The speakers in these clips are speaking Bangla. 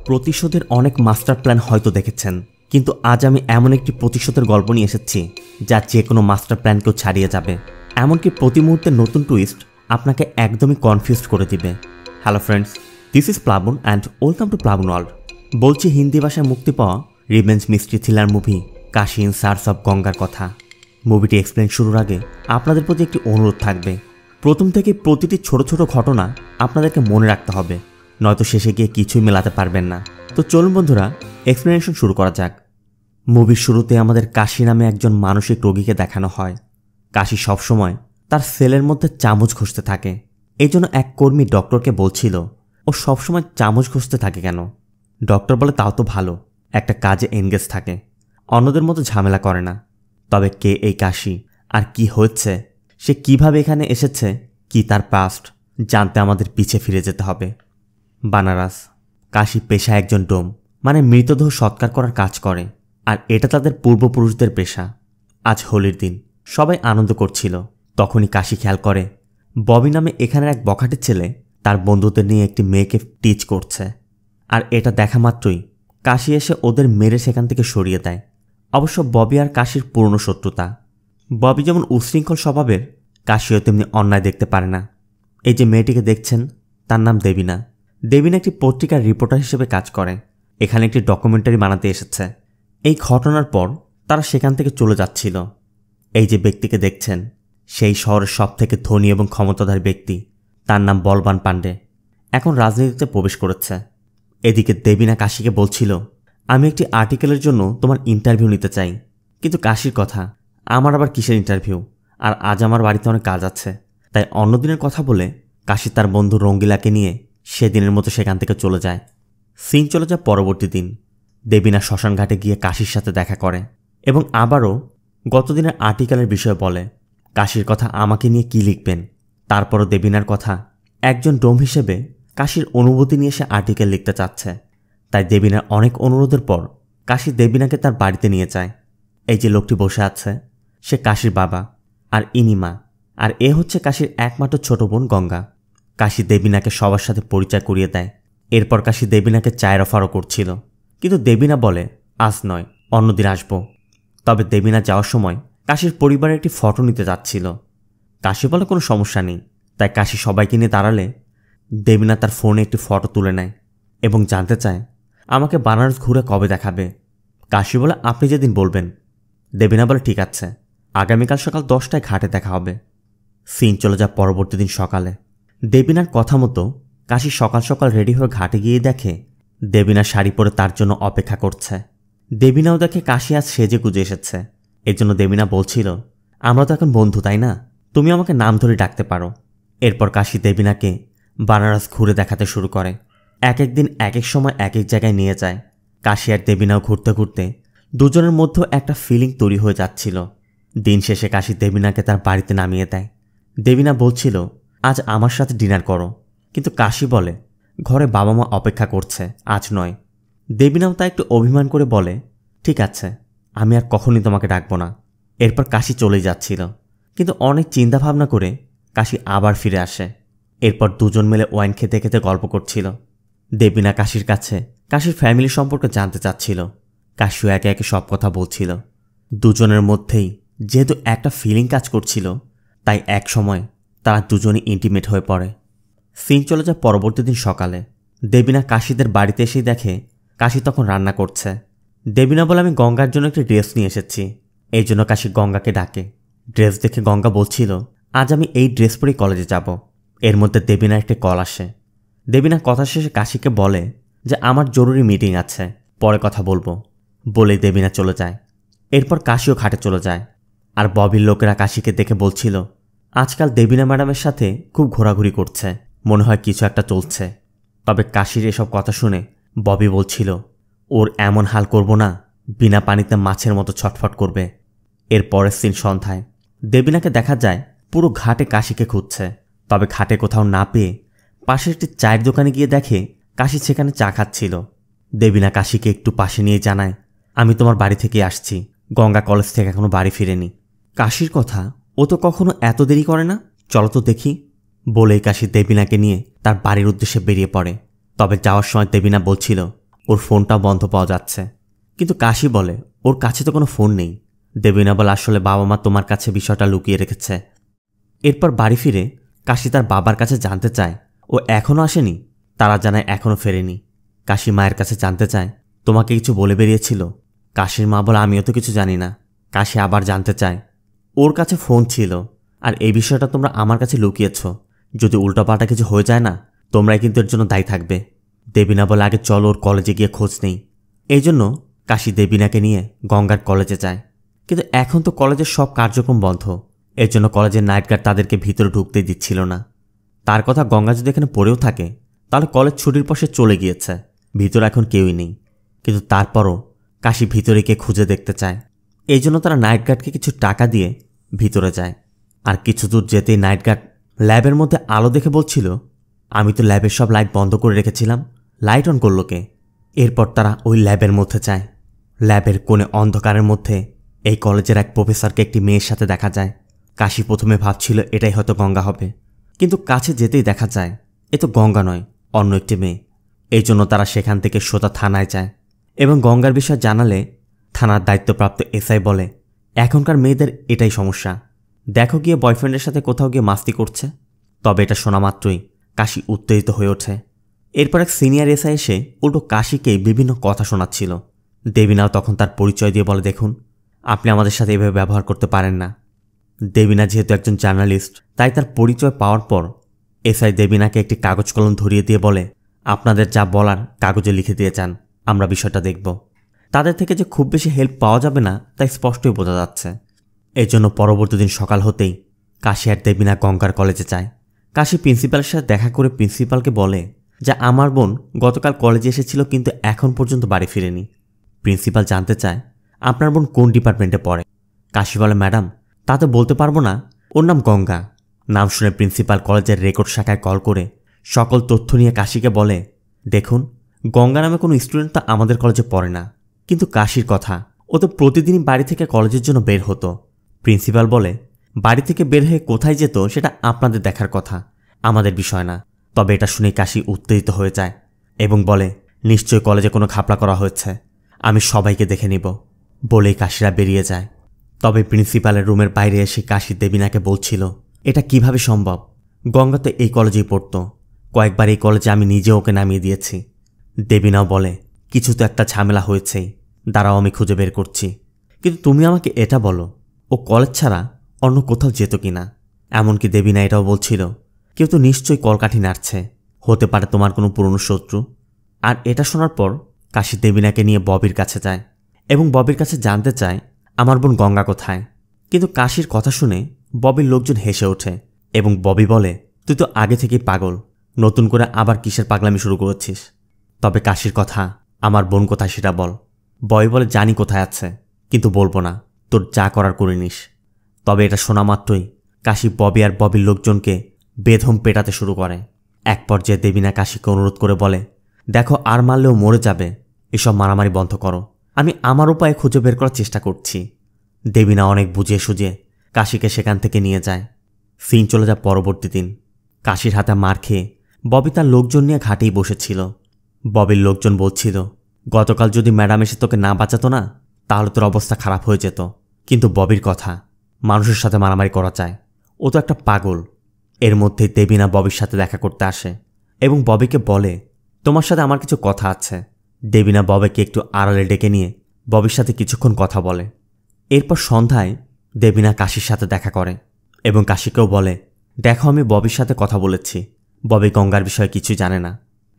প্রতিশোধের অনেক মাস্টার প্ল্যান হয়তো দেখেছেন, কিন্তু আজ আমি এমন একটি প্রতিশোধের গল্প নিয়ে এসেছি যা যে কোনো মাস্টার প্ল্যানকেও ছাড়িয়ে যাবে। এমনকি প্রতি মুহূর্তের নতুন টুইস্ট আপনাকে একদমই কনফিউজড করে দিবে। হ্যালো ফ্রেন্ডস, দিস ইজ প্লাবন অ্যান্ড ওয়েলকাম টু প্লাবন ওয়ার্ল্ড। বলছি হিন্দি ভাষায় মুক্তি পাওয়া revenge mystery thriller movie Kashi in search of গঙ্গার কথা। মুভিটি এক্সপ্লেন শুরুর আগে আপনাদের প্রতি একটি অনুরোধ থাকবে, প্রথম থেকে প্রতিটি ছোট ছোট ঘটনা আপনাদেরকে মনে রাখতে হবে, নয়তো শেষে গিয়ে কিছুই মেলাতে পারবেন না। তো চলুন বন্ধুরা, এক্সপ্লেনেশন শুরু করা যাক। মুভির শুরুতে আমাদের কাশি নামে একজন মানসিক রোগীকে দেখানো হয়। কাশি সবসময় তার সেলের মধ্যে চামচ ঘষতে থাকে। এই জন্য এক কর্মী ডক্টরকে বলছিল ও সবসময় চামচ ঘষতে থাকে কেন। ডক্টর বলে তাও তো ভালো, একটা কাজে এনগেজ থাকে, অন্যদের মতো ঝামেলা করে না। তবে কে এই কাশি আর কি হচ্ছে, সে কিভাবে এখানে এসেছে, কি তার পাস্ট জানতে আমাদের পিছে ফিরে যেতে হবে। বানারস। কাশি পেশা একজন ডোম, মানে মৃতদেহ সৎকার করার কাজ করে, আর এটা তাদের পূর্বপুরুষদের পেশা। আজ হোলির দিন, সবাই আনন্দ করছিল। তখনই কাশি খেয়াল করে ববি নামে এখানের এক বখাটের ছেলে তার বন্ধুদের নিয়ে একটি মেয়েকে টিচ করছে। আর এটা দেখা মাত্রই কাশি এসে ওদের মেরে সেখান থেকে সরিয়ে দেয়। অবশ্য ববি আর কাশির পুরনো শত্রুতা। ববি যেমন উশৃঙ্খল স্বভাবের, কাশিও তেমনি অন্যায় দেখতে পারে না। এই যে মেয়েটিকে দেখছেন, তার নাম দেবিনা। দেবিনা একটি পত্রিকার রিপোর্টার হিসেবে কাজ করে, এখানে একটি ডকুমেন্টারি বানাতে এসেছে। এই ঘটনার পর তারা সেখান থেকে চলে যাচ্ছিল। এই যে ব্যক্তিকে দেখছেন, সেই শহরের সবথেকে ধনী এবং ক্ষমতাধর ব্যক্তি, তার নাম বলবান পান্ডে। এখন রাজনীতিতে প্রবেশ করেছে। এদিকে দেবিনা কাশিকে বলছিল, আমি একটি আর্টিকেলের জন্য তোমার ইন্টারভিউ নিতে চাই। কিন্তু কাশির কথা, আমার আবার কিসের ইন্টারভিউ, আর আজ আমার বাড়িতে অনেক কাজ আছে। তাই অন্যদিনের কথা বলে কাশি তার বন্ধু রঙ্গিলাকে নিয়ে সেদিনের মতো সেখান থেকে চলে যায়। সিন চলে যায় পরবর্তী দিন। দেবিনা শ্মশানঘাটে গিয়ে কাশির সাথে দেখা করে এবং আবারও গতদিনের আর্টিকেলের বিষয়ে বলে, কাশির কথা আমাকে নিয়ে কি লিখবেন। তারপরও দেবিনার কথা, একজন ডোম হিসেবে কাশির অনুভূতি নিয়ে সে আর্টিকেল লিখতে চাচ্ছে। তাই দেবিনার অনেক অনুরোধের পর কাশি দেবিনাকে তার বাড়িতে নিয়ে যায়। এই যে লোকটি বসে আছে, সে কাশির বাবা, আর ইনি মা, আর এ হচ্ছে কাশির একমাত্র ছোট বোন গঙ্গা। কাশি দেবিনাকে সবার সাথে পরিচয় করিয়ে দেয়। এরপর কাশি দেবিনাকে চায়ের অফারও করছিল, কিন্তু দেবিনা বলে আজ নয়, অন্যদিন আসবো। তবে দেবিনা যাওয়ার সময় কাশির পরিবারের একটি ফটো নিতে যাচ্ছিল। কাশি বলে কোনো সমস্যা নেই। তাই কাশি সবাইকে নিয়ে দাঁড়ালে দেবিনা তার ফোনে একটি ফটো তুলে নেয় এবং জানতে চায় আমাকে বানারস ঘুরে কবে দেখাবে। কাশি বলে আপনি যেদিন বলবেন। দেবিনা বলে ঠিক আছে, আগামীকাল সকাল 10টায় ঘাটে দেখা হবে। সিন চলে যায় পরবর্তী দিন সকালে। দেবিনার কথা মতো কাশি সকাল সকাল রেডি হয়ে ঘাটে গিয়ে দেখে দেবিনা শাড়ি পরে তার জন্য অপেক্ষা করছে। দেবিনাও দেখে কাশি আজ সেজে গুজে এসেছে। এজন্য দেবিনা বলছিল, আমরা তো এখন বন্ধু, তাই না? তুমি আমাকে নাম ধরে ডাকতে পারো। এরপর কাশি দেবিনাকে বানারস ঘুরে দেখাতে শুরু করে। এক এক দিন এক এক সময় এক এক জায়গায় নিয়ে যায়। কাশি আর দেবিনাও ঘুরতে ঘুরতে দুজনের মধ্যে একটা ফিলিং তৈরি হয়ে যাচ্ছিল। দিন শেষে কাশি দেবিনাকে তার বাড়িতে নামিয়ে দেয়। দেবিনা বলছিল, আজ আমার সাথে ডিনার করো, কিন্তু কাশি বলে ঘরে বাবা মা অপেক্ষা করছে, আজ নয়। দেবিনাও তা একটু অভিমান করে বলে, ঠিক আছে, আমি আর কখনই তোমাকে ডাকবো না। এরপর কাশি চলে যাচ্ছিল, কিন্তু অনেক চিন্তাভাবনা করে কাশি আবার ফিরে আসে। এরপর দুজন মিলে ওয়াইন খেতে খেতে গল্প করছিল। দেবিনা কাশির কাছে কাশির ফ্যামিলি সম্পর্কে জানতে চাচ্ছিল। কাশিও একে একে সব কথা বলছিল। দুজনের মধ্যেই যেহেতু একটা ফিলিং কাজ করছিল, তাই এক সময় তারা দুজনই ইন্টিমেট হয়ে পড়ে। সিন চলে যায় পরবর্তী দিন সকালে। দেবিনা কাশিদের বাড়িতে এসেই দেখে কাশি তখন রান্না করছে। দেবিনা বলে, আমি গঙ্গার জন্য একটি ড্রেস নিয়ে এসেছি। এই জন্য কাশি গঙ্গাকে ডাকে। ড্রেস দেখে গঙ্গা বলছিল, আজ আমি এই ড্রেস পরেই কলেজে যাব। এর মধ্যে দেবিনার একটি কল আসে। দেবিনা কথা শেষে কাশিকে বলে যে আমার জরুরি মিটিং আছে, পরে কথা বলবো। বলেই দেবিনা চলে যায়। এরপর কাশিও ঘাটে চলে যায়। আর ববির লোকেরা কাশিকে দেখে বলছিল, আজকাল দেবিনা ম্যাডামের সাথে খুব ঘোরাঘুরি করছে, মনে হয় কিছু একটা চলছে। তবে কাশির এসব কথা শুনে ববি বলছিল, ওর এমন হাল করব না, বিনা পানিতে মাছের মতো ছটফট করবে। এর পরের সিন সন্ধ্যায়। দেবিনাকে দেখা যায় পুরো ঘাটে কাশিকে খুঁজছে। তবে ঘাটে কোথাও না পেয়ে পাশের একটি চায়ের দোকানে গিয়ে দেখে কাশি সেখানে চা খাচ্ছিল। দেবিনা কাশিকে একটু পাশে নিয়ে জানায়, আমি তোমার বাড়ি থেকে আসছি, গঙ্গা কলেজ থেকে এখনো বাড়ি ফিরেনি। কাশির কথা, ও তো কখনো এত দেরি করে না, চলো তো দেখি। বলেই কাশি দেবিনাকে নিয়ে তার বাড়ির উদ্দেশ্যে বেরিয়ে পড়ে। তবে যাওয়ার সময় দেবিনা বলছিল, ওর ফোনটা বন্ধ পাওয়া যাচ্ছে। কিন্তু কাশি বলে ওর কাছে তো কোনো ফোন নেই। দেবিনা বলে আসলে বাবা মা তোমার কাছে বিষয়টা লুকিয়ে রেখেছে। এরপর বাড়ি ফিরে কাশি তার বাবার কাছে জানতে চায় ও এখনও আসেনি। তারা জানায় এখনও ফেরেনি। কাশি মায়ের কাছে জানতে চায় তোমাকে কিছু বলে বেরিয়েছিল? কাশির মা বলে আমিও তো কিছু জানি না। কাশি আবার জানতে চায় ওর কাছে ফোন ছিল আর এই বিষয়টা তোমরা আমার কাছে লুকিয়েছ। যদি উল্টাপাল্টা কিছু হয়ে যায় না, তোমরাই কিন্তু এর জন্য দায়ী থাকবে। দেবিনা বলে আগে চলো ওর কলেজে গিয়ে খোঁজ নেই। এই জন্য কাশি দেবিনাকে নিয়ে গঙ্গার কলেজে যায়। কিন্তু এখন তো কলেজের সব কার্যক্রম বন্ধ। এর জন্য কলেজের নাইট গার্ড তাদেরকে ভিতরে ঢুকতে দিচ্ছিল না। তার কথা গঙ্গা যদি এখানে পড়েও থাকে তাহলে কলেজ ছুটির পর সে চলে গিয়েছে, ভিতরে এখন কেউই নেই। কিন্তু তারপরও কাশি ভিতরে গিয়ে খুঁজে দেখতে চায়। এই জন্য তারা নাইট গার্ডকে কিছু টাকা দিয়ে ভিতরে যায়। আর কিছু দূর যেতেই নাইট গার্ড ল্যাবের মধ্যে আলো দেখে বলছিল আমি তো ল্যাবের সব লাইট বন্ধ করে রেখেছিলাম, লাইট অন করলো কে? এরপর তারা ওই ল্যাবের মধ্যে যায়। ল্যাবের কোণে অন্ধকারের মধ্যে এই কলেজের এক প্রফেসরকে একটি মেয়ের সাথে দেখা যায়। কাশি প্রথমে ভাবছিল এটাই হয়তো গঙ্গা হবে, কিন্তু কাছে যেতেই দেখা যায় এ তো গঙ্গা নয়, অন্য একটি মেয়ে। এই জন্য তারা সেখান থেকে সোজা থানায় যায় এবং গঙ্গার বিষয়ে জানালে থানার দায়িত্বপ্রাপ্ত এসআই বলে এখনকার মেয়েদের এটাই সমস্যা, দেখো গিয়ে বয়ফ্রেন্ডের সাথে কোথাও গিয়ে মাস্তি করছে। তবে এটা শোনা মাত্রই কাশি উত্তেজিত হয়ে ওঠে। এরপর এক সিনিয়র এসআই এসে উল্টো কাশিকেই বিভিন্ন কথা শোনাচ্ছিল। দেবিনাও তখন তার পরিচয় দিয়ে বলে দেখুন, আপনি আমাদের সাথে এভাবে ব্যবহার করতে পারেন না। দেবিনা যেহেতু একজন জার্নালিস্ট তাই তার পরিচয় পাওয়ার পর এসআই দেবিনাকে একটি কাগজ কলম ধরিয়ে দিয়ে বলে আপনাদের যা বলার কাগজে লিখে দিয়ে যান, আমরা বিষয়টা দেখব। তাদের থেকে যে খুব বেশি হেল্প পাওয়া যাবে না তাই স্পষ্টই বোঝা যাচ্ছে। এই জন্য পরবর্তী দিন সকাল হতেই কাশি আর দেবিনা গঙ্গার কলেজে যায়। কাশি প্রিন্সিপালের সাথে দেখা করে প্রিন্সিপালকে বলে যে আমার বোন গতকাল কলেজে এসেছিল কিন্তু এখন পর্যন্ত বাড়ি ফিরেনি। প্রিন্সিপাল জানতে চায় আপনার বোন কোন ডিপার্টমেন্টে পড়ে? কাশি বলে ম্যাডাম তা তো বলতে পারবো না, ওর নাম গঙ্গা। নাম শুনে প্রিন্সিপাল কলেজের রেকর্ড শাখায় কল করে সকল তথ্য নিয়ে কাশিকে বলে দেখুন, গঙ্গা নামে কোনো স্টুডেন্ট তো আমাদের কলেজে পড়ে না, কিন্তু কাশির কথা ও তো প্রতিদিনই বাড়ি থেকে কলেজের জন্য বের হতো। প্রিন্সিপাল বলে বাড়ি থেকে বের হয়ে কোথায় যেত সেটা আপনাদের দেখার কথা, আমাদের বিষয় না। তবে এটা শুনে কাশি উত্তেজিত হয়ে যায় এবং বলে নিশ্চয়ই কলেজে কোনো ঘাপলা করা হয়েছে, আমি সবাইকে দেখে নিব। বলেই কাশিরা বেরিয়ে যায়। তবে প্রিন্সিপালের রুমের বাইরে এসে কাশি দেবিনাকে বলছিল এটা কিভাবে সম্ভব, গঙ্গা তো এই কলেজেই পড়তো, কয়েকবার এই কলেজে আমি নিজে ওকে নামিয়ে দিয়েছি। দেবিনাও বলে কিছু তো একটা ঝামেলা হয়েছেই, দাঁড়াও আমি খুঁজে বের করছি। কিন্তু তুমি আমাকে এটা বলো ও কলেজ ছাড়া অন্য কোথাও যেত কিনা? এমনকি দেবিনা এটাও বলছিল কেউ তো নিশ্চয়ই কলকাঠি নাড়ছে, হতে পারে তোমার কোনো পুরনো শত্রু। আর এটা শোনার পর কাশি দেবিনাকে নিয়ে ববির কাছে যায় এবং ববির কাছে জানতে চায় আমার বোন গঙ্গা কোথায়। কিন্তু কাশির কথা শুনে ববির লোকজন হেসে ওঠে এবং ববি বলে তুই তো আগে থেকেই পাগল, নতুন করে আবার কিসের পাগলামি শুরু করেছিস? তবে কাশির কথা আমার বোন কোথায় সেটা বল। ববি বলে জানি কোথায় আছে, কিন্তু বলবো না, তোর যা করার করে নিস। তবে এটা শোনা মাত্রই কাশি ববি আর ববির লোকজনকে বেধম পেটাতে শুরু করে। এক পর্যায়ে দেবিনা কাশিকে অনুরোধ করে বলে দেখো আর মারলেও মরে যাবে, এসব মারামারি বন্ধ করো, আমি আমার উপায়ে খুঁজে বের করার চেষ্টা করছি। দেবিনা অনেক বুঝিয়ে সুঝিয়ে কাশিকে সেখান থেকে নিয়ে যায়। সিন চলে যায় পরবর্তী দিন। কাশির হাতে মার খেয়ে ববি তার লোকজন নিয়ে ঘাটেই বসেছিল। ববির লোকজন বলছিল গতকাল যদি ম্যাডাম এসে তোকে না বাঁচাতো না তাহলে তোর অবস্থা খারাপ হয়ে যেত। কিন্তু ববির কথা মানুষের সাথে মারামারি করা চায়, ও তো একটা পাগল। এর মধ্যে দেবিনা ববির সাথে দেখা করতে আসে এবং ববিকে বলে তোমার সাথে আমার কিছু কথা আছে। দেবিনা ববিকে একটু আড়ালে ডেকে নিয়ে ববির সাথে কিছুক্ষণ কথা বলে। এরপর সন্ধ্যায় দেবিনা কাশির সাথে দেখা করে এবং কাশিকেও বলে দেখো আমি ববির সাথে কথা বলেছি, ববি গঙ্গার বিষয়ে কিছুই জানে না।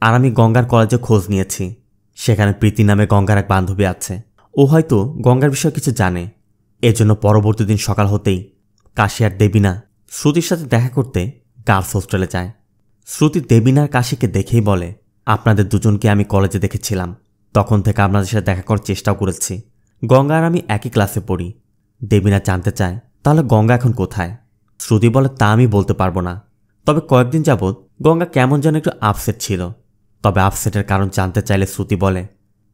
আর আমি গঙ্গার কলেজে খোঁজ নিয়েছি, সেখানে প্রীতি নামে গঙ্গার এক বান্ধবী আছে, ও হয়তো গঙ্গার বিষয়ে কিছু জানে। এজন্য পরবর্তী দিন সকাল হতেই কাশি আর দেবিনা শ্রুতির সাথে দেখা করতে গার্লস হোস্টেলে যায়। শ্রুতি দেবিনার কাশিকে দেখেই বলে আপনাদের দুজনকে আমি কলেজে দেখেছিলাম, তখন থেকে আপনাদের সাথে দেখা করার চেষ্টাও করেছি। গঙ্গা আর আমি একই ক্লাসে পড়ি। দেবিনা জানতে চায় তাহলে গঙ্গা এখন কোথায়? শ্রুতি বলে তা আমি বলতে পারবো না, তবে কয়েকদিন যাবৎ গঙ্গা কেমন যেন একটু আপসেট ছিল। তবে আপসেটের কারণ জানতে চাইলে শ্রুতি বলে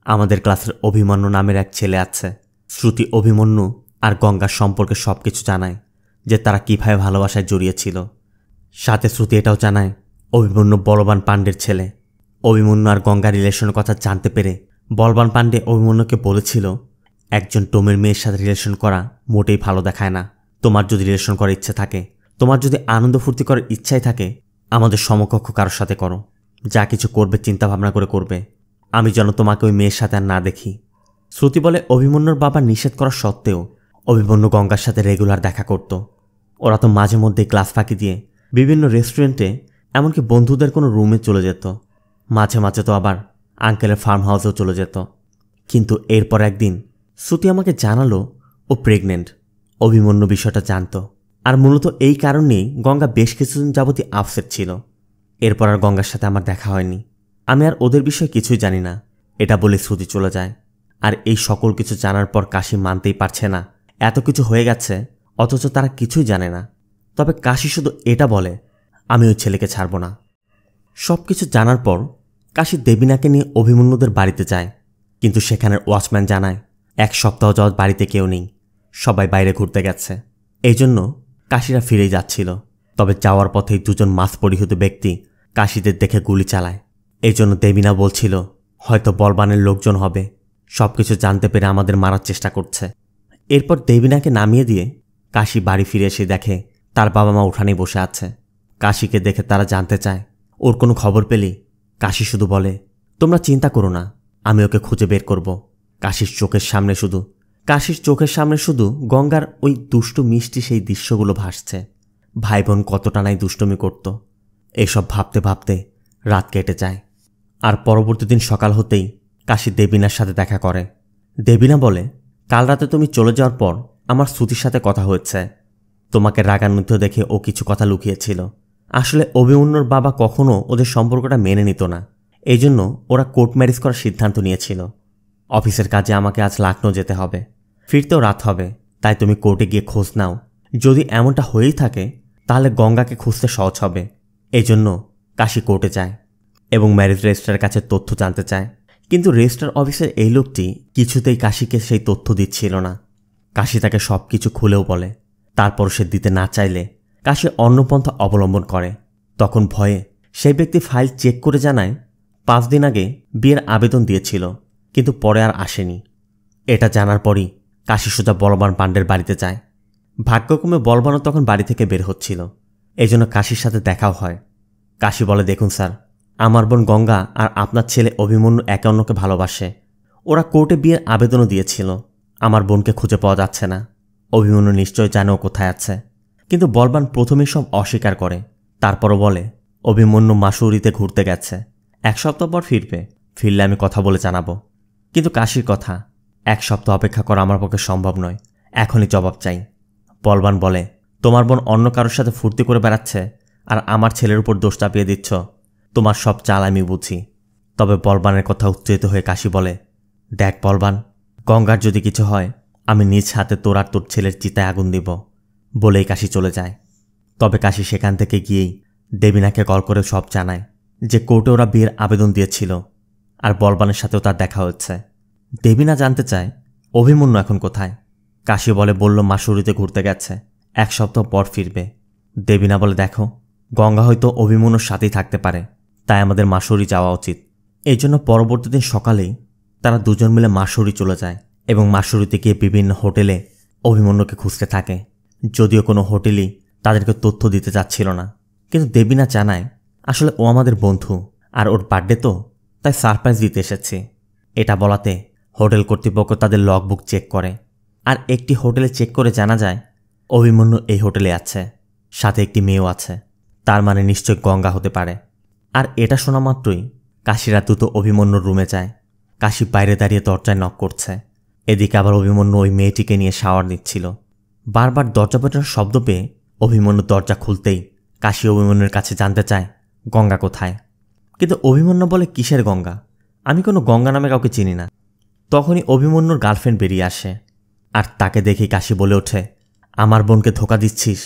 আমাদের ক্লাসের অভিমন্যু নামের এক ছেলে আছে। শ্রুতি অভিমন্যু আর গঙ্গার সম্পর্কে সবকিছু জানায়, যে তারা কিভাবে ভালোবাসায় জড়িয়েছিল। সাথে শ্রুতি এটাও জানায় অভিমন্যু বলবান পাণ্ডের ছেলে। অভিমন্যু আর গঙ্গা রিলেশনের কথা জানতে পেরে বলবান পান্ডে অভিমন্যুকে বলেছিল, একজন টোমের মেয়ের সাথে রিলেশন করা মোটেই ভালো দেখায় না। তোমার যদি রিলেশন করার ইচ্ছে থাকে, তোমার যদি আনন্দ ফুর্তি করার ইচ্ছাই থাকে, আমাদের সমকক্ষ কারোর সাথে করো। যা কিছু করবে চিন্তা ভাবনা করে করবে। আমি যেন তোমাকে ওই মেয়ের সাথে আর না দেখি। শ্রুতি বলে, অভিমন্যুর বাবা নিষেধ করা সত্ত্বেও অভিমন্যু গঙ্গার সাথে রেগুলার দেখা করত। ওরা তো মাঝে মধ্যেই ক্লাস ফাঁকি দিয়ে বিভিন্ন রেস্টুরেন্টে, এমনকি বন্ধুদের কোনো রুমে চলে যেত। মাঝে মাঝে তো আবার আঙ্কেলের ফার্ম হাউসেও চলে যেত। কিন্তু এরপর একদিন শ্রুতি আমাকে জানালো ও প্রেগনেন্ট। অভিমন্যু বিষয়টা জানত, আর মূলত এই কারণেই গঙ্গা বেশ কিছুদিন যাবতই আপসেট ছিল। এরপর আর গঙ্গার সাথে আমার দেখা হয়নি। আমি আর ওদের বিষয়ে কিছুই জানি না, এটা বলে শ্রুতি চলে যায়। আর এই সকল কিছু জানার পর কাশি মানতেই পারছে না এত কিছু হয়ে গেছে, অথচ তারা কিছুই জানে না। তবে কাশি শুধু এটা বলে, আমি ওই ছেলেকে ছাড়ব না। সব কিছু জানার পর কাশি দেবিনাকে নিয়ে অভিমন্যুদের বাড়িতে যায়। কিন্তু সেখানের ওয়াচম্যান জানায়, 1 সপ্তাহ যাওয়ার বাড়িতে কেউ নেই, সবাই বাইরে ঘুরতে গেছে। এই জন্য কাশিরা ফিরেই যাচ্ছিল। তবে যাওয়ার পথেই 2জন মাস্ক পরিহিত ব্যক্তি কাশিদের দেখে গুলি চালায়। এই জন্য দেবিনা বলছিল, হয়তো বলবানের লোকজন হবে, সবকিছু জানতে পেরে আমাদের মারার চেষ্টা করছে। এরপর দেবিনাকে নামিয়ে দিয়ে কাশি বাড়ি ফিরে এসে দেখে তার বাবা মা উঠানেই বসে আছে। কাশিকে দেখে তারা জানতে চায় ওর কোনো খবর পেলি। কাশি শুধু বলে, তোমরা চিন্তা করো না, আমি ওকে খুঁজে বের করব। কাশির চোখের সামনে শুধু গঙ্গার ওই দুষ্টু মিষ্টি সেই দৃশ্যগুলো ভাসছে। ভাই বোন কতটা নাই দুষ্টুমি করত। এসব ভাবতে ভাবতে রাত কেটে যায়। আর পরবর্তী দিন সকাল হতেই কাশি দেবিনার সাথে দেখা করে। দেবিনা বলে, কাল রাতে তুমি চলে যাওয়ার পর আমার শ্রুতির সাথে কথা হয়েছে। তোমাকে রাগান্বিত দেখে ও কিছু কথা লুকিয়েছিল। আসলে অভিমন্যুর বাবা কখনো ওদের সম্পর্কটা মেনে নিত না। এই জন্য ওরা কোর্ট ম্যারেজ করার সিদ্ধান্ত নিয়েছিল। অফিসের কাজে আমাকে আজ লখনউ যেতে হবে, ফিরতেও রাত হবে। তাই তুমি কোর্টে গিয়ে খোঁজ নাও। যদি এমনটা হয়েই থাকে তাহলে গঙ্গাকে খুঁজতে সহজ হবে। এই জন্য কাশি কোর্টে যায় এবং ম্যারেজ রেজিস্ট্রারের কাছে তথ্য জানতে চায়। কিন্তু রেজিস্ট্রার অফিসের এই লোকটি কিছুতেই কাশিকে সেই তথ্য দিচ্ছিল না। কাশি তাকে সব কিছু খুলেও বলে। তারপর সে দিতে না চাইলে কাশি অন্য পন্থা অবলম্বন করে। তখন ভয়ে সেই ব্যক্তি ফাইল চেক করে জানায় 5 দিন আগে বিয়ের আবেদন দিয়েছিল, কিন্তু পরে আর আসেনি। এটা জানার পরই কাশি সোজা বলবান পান্ডের বাড়িতে যায়। ভাগ্যক্রমে বলবানও তখন বাড়ি থেকে বের হচ্ছিল। এই জন্য কাশির সাথে দেখাও হয়। কাশি বলে, দেখুন স্যার, আমার বোন গঙ্গা আর আপনার ছেলে অভিমন্যু একে অন্যকে ভালোবাসে। ওরা কোর্টে বিয়ের আবেদনও দিয়েছিল। আমার বোনকে খুঁজে পাওয়া যাচ্ছে না। অভিমন্যু নিশ্চয় জানে ও কোথায় আছে। কিন্তু বলবান প্রথমেই সব অস্বীকার করে। তারপরও বলে, অভিমন্যু মাসুরিতে ঘুরতে গেছে, 1 সপ্তাহ পর ফিরবে, ফিরলে আমি কথা বলে জানাবো। কিন্তু কাশির কথা, 1 সপ্তাহ অপেক্ষা করা আমার পক্ষে সম্ভব নয়, এখনই জবাব চাই। বলবান বলে, তোমার বোন অন্য কারোর সাথে ফুর্তি করে বেড়াচ্ছে আর আমার ছেলের উপর দোষ চাপিয়ে দিচ্ছ। তোমার সব চাল আমি বুঝি। তবে বলবানের কথা উত্তেজিত হয়ে কাশি বলে, দেখ বলবান, গঙ্গার যদি কিছু হয় আমি নিজ হাতে তোর আর তোর ছেলের চিতায় আগুন দিব। বলেই কাশি চলে যায়। তবে কাশি সেখান থেকে গিয়েই দেবিনাকে কল করে সব জানায় যে কোর্টে ওরা বিয়ের আবেদন দিয়েছিল আর বলবানের সাথেও তার দেখা হচ্ছে। দেবিনা জানতে চায় অভিমন্যু এখন কোথায়। কাশি বলল মাসুরিতে ঘুরতে গেছে, 1 সপ্তাহ পর ফিরবে। দেবিনা বলে, দেখো, গঙ্গা হয়তো অভিমন্যুর সাথেই থাকতে পারে, তাই আমাদের মাসুরি যাওয়া উচিত। এই জন্য পরবর্তী দিন সকালেই তারা 2জন মিলে মাসুরি চলে যায় এবং মাসুরিতে গিয়ে বিভিন্ন হোটেলে অভিমন্যুকে খুঁজতে থাকে। যদিও কোনো হোটেলই তাদেরকে তথ্য দিতে চাচ্ছিল না। কিন্তু দেবিনা জানায় আসলে ও আমাদের বন্ধু আর ওর বার্থডে তো, তাই সারপ্রাইজ দিতে এসেছি। এটা বলাতে হোটেল কর্তৃপক্ষ তাদের লগবুক চেক করে আর একটি হোটেলে চেক করে জানা যায় অভিমন্যু এই হোটেলে আছে, সাথে একটি মেয়েও আছে। তার মানে নিশ্চয় গঙ্গা হতে পারে। আর এটা শোনা মাত্রই কাশিরা দ্রুত অভিমন্যুর রুমে যায়। কাশি বাইরে দাঁড়িয়ে দরজায় নক করছে। এদিকে আবার অভিমন্যু ওই মেয়েটিকে নিয়ে শাওয়ার নিচ্ছিল। বারবার দরজা পেটানোর শব্দ পেয়ে অভিমন্যু দরজা খুলতেই কাশি অভিমন্যুর কাছে জানতে চায় গঙ্গা কোথায়। কিন্তু অভিমন্যু বলে, কিসের গঙ্গা, আমি কোনো গঙ্গা নামে কাউকে চিনি না। তখনই অভিমন্যুর গার্লফ্রেন্ড বেরিয়ে আসে আর তাকে দেখেই কাশি বলে ওঠে, আমার বোনকে ধোকা দিচ্ছিস।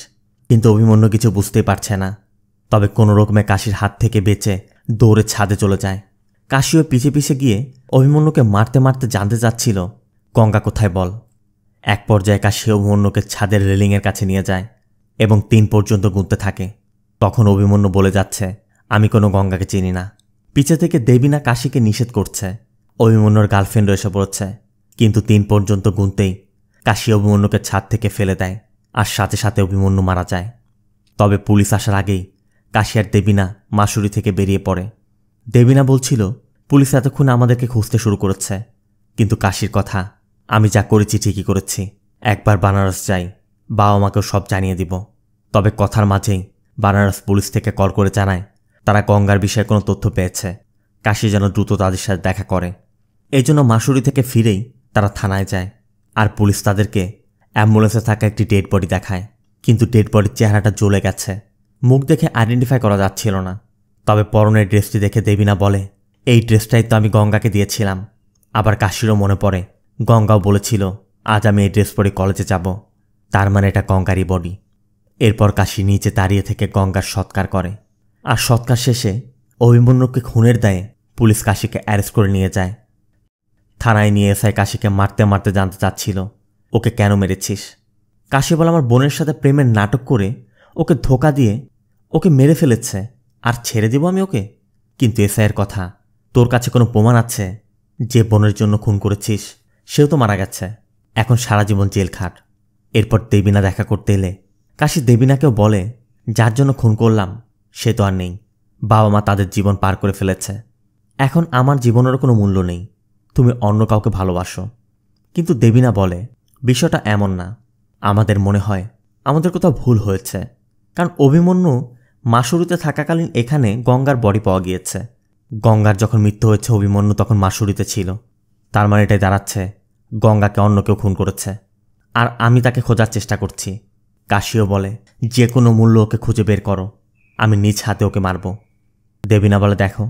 কিন্তু অভিমন্যু কিছু বুঝতেই পারছে না। তবে কোনো রকমে কাশির হাত থেকে বেঁচে দৌড়ে ছাদে চলে যায়। কাশিও পিছে পিছে গিয়ে অভিমন্যুকে মারতে মারতে জানতে চাচ্ছিল গঙ্গা কোথায় বল। এক পর্যায়ে কাশি অভিমন্যুকে ছাদের রেলিংয়ের কাছে নিয়ে যায় এবং 3 পর্যন্ত গুনতে থাকে। তখন অভিমন্যু বলে যাচ্ছে, আমি কোনো গঙ্গাকে চিনি না। পিছে থেকে দেবিনা কাশিকে নিষেধ করছে অভিমন্যুর গার্লফ্রেন্ডও এসে পড়েছে। কিন্তু 3 পর্যন্ত গুনতেই কাশি অভিমন্যুকে ছাদ থেকে ফেলে দেয়, আর সাথে সাথে অভিমন্যু মারা যায়। তবে পুলিশ আসার আগেই কাশি আর দেবিনা মাসুরি থেকে বেরিয়ে পড়ে। দেবিনা বলছিল পুলিশ এতক্ষণ আমাদেরকে খুঁজতে শুরু করেছে, কিন্তু কাশির কথা, আমি যা করেছি ঠিকই করেছি, একবার বানারস যাই, বাবা মাকেও সব জানিয়ে দিব। তবে কথার মাঝেই বানারস পুলিশ থেকে কল করে জানায় তারা গঙ্গার বিষয়ে কোনো তথ্য পেয়েছে, কাশি যেন দ্রুত তাদের সাথে দেখা করে। এই জন্য মাসুরি থেকে ফিরেই তারা থানায় যায়, আর পুলিশ তাদেরকে অ্যাম্বুলেন্সে থাকা একটি ডেড বডি দেখায়। কিন্তু ডেড বডির চেহারাটা জ্বলে গেছে, মুখ দেখে আইডেন্টিফাই করা যাচ্ছিল না। তবে পরনের ড্রেসটি দেখে দেবিনা বলে, এই ড্রেসটাই তো আমি গঙ্গাকে দিয়েছিলাম। আবার কাশিরও মনে পড়ে গঙ্গাও বলেছিল আজ আমি এই ড্রেস পরে কলেজে যাব, তার মানে এটা গঙ্গারই বডি। এরপর কাশি নিচে দাঁড়িয়ে থেকে গঙ্গার সৎকার করে, আর সৎকার শেষে অভিমন্যুকে খুনের দায়ে পুলিশ কাশিকে অ্যারেস্ট করে নিয়ে যায়। থানায় নিয়ে এসে কাশিকে মারতে মারতে জানতে চাচ্ছিল ওকে কেন মেরেছিস। কাশি বলে আমার বোনের সাথে প্রেমের নাটক করে ওকে ধোকা দিয়ে ওকে মেরে ফেলেছে, আর ছেড়ে দেব আমি ওকে? কিন্তু এসআইয়ের কথা, তোর কাছে কোনো প্রমাণ আছে? যে বোনের জন্য খুন করেছিস সেও তো মারা গেছে, এখন সারা জীবন জেল খাট। এরপর দেবিনা দেখা করতে এলে কাশি দেবিনাকেও বলে যার জন্য খুন করলাম সে তো আর নেই, বাবা মা তাদের জীবন পার করে ফেলেছে, এখন আমার জীবনেরও কোনো মূল্য নেই, তুমি অন্য কাউকে ভালোবাসো। কিন্তু দেবিনা বলে বিষয়টা এমন না, আমাদের মনে হয় আমাদের কোথাও ভুল হয়েছে, কারণ অভিমন্যু মাসুরিতে থাকাকালীন এখানে গঙ্গার বডি পাওয়া গিয়েছে। গঙ্গার যখন মৃত্যু হয়েছে অভিমন্যু তখন মাসুরিতে ছিল, তার মানে এটাই দাঁড়াচ্ছে গঙ্গাকে অন্য কেউ খুন করেছে, আর আমি তাকে খোঁজার চেষ্টা করছি। কাশিও বলে যে কোনো মূল্য ওকে খুঁজে বের করো, আমি নিজ হাতে ওকে মারব। দেবিনা বলে দেখো,